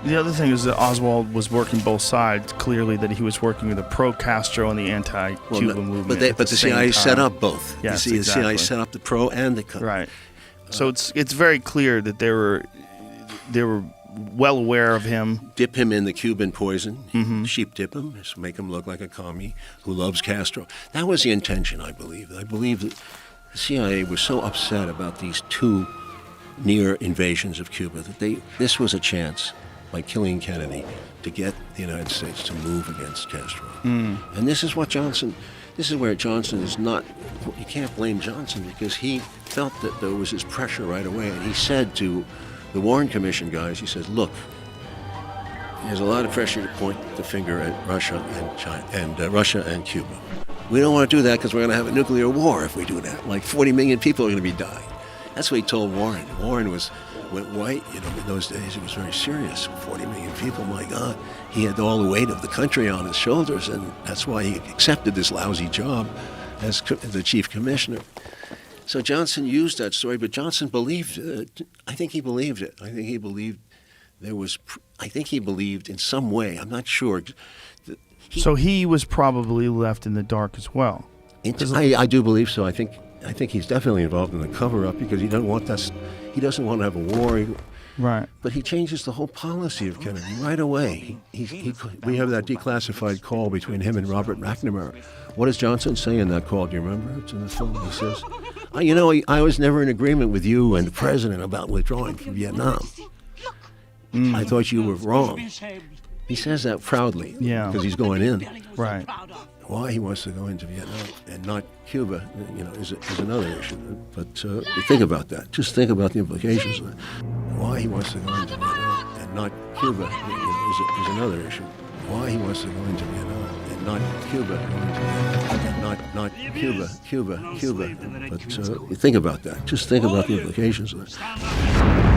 The other thing is that Oswald was working both sides. Clearly, that he was working with the pro-Castro and the anti-Cuba movement. But the CIA set up both. Yes, you see, exactly. The CIA set up the pro and the con. Right. So it's very clear that they were well aware of him. Dip him in the Cuban poison, Mm-hmm. sheep dip him, just make him look like a commie who loves Castro. That was the intention, I believe. I believe that the CIA was so upset about these two near invasions of Cuba that this was a chance, by killing Kennedy, to get the United States to move against Castro. And this is where Johnson is not, you can't blame Johnson, because he felt that there was this pressure right away, and he said to the Warren Commission guys, he says, look, there's a lot of pressure to point the finger at Russia and China, and Russia and Cuba. We don't want to do that because we're going to have a nuclear war if we do that. Like 40 million people are going to be dying. That's what he told Warren. Warren went white. In those days it was very serious. 40 million people, my God. He had all the weight of the country on his shoulders, and that's why he accepted this lousy job as the chief commissioner. So Johnson used that story, but Johnson believed it. I think he believed it. I think he believed in some way. I'm not sure. So he was probably left in the dark as well. I do believe so. I think he's definitely involved in the cover-up because he doesn't want to have a war. Right. But he changes the whole policy of Kennedy right away. We have that declassified call between him and Robert McNamara. What does Johnson say in that call? Do you remember? It's in the film. He says, I was never in agreement with you and the president about withdrawing from Vietnam. I thought you were wrong. He says that proudly. Yeah. Because he's going in. Right. Why he wants to go into Vietnam and not Cuba, is another issue. But think about that. Just think about the implications of that. Why he wants to go into Vietnam and not Cuba, is another issue. Why he wants to go into Vietnam and not Cuba, not Cuba. But think about that. Just think about the implications of that.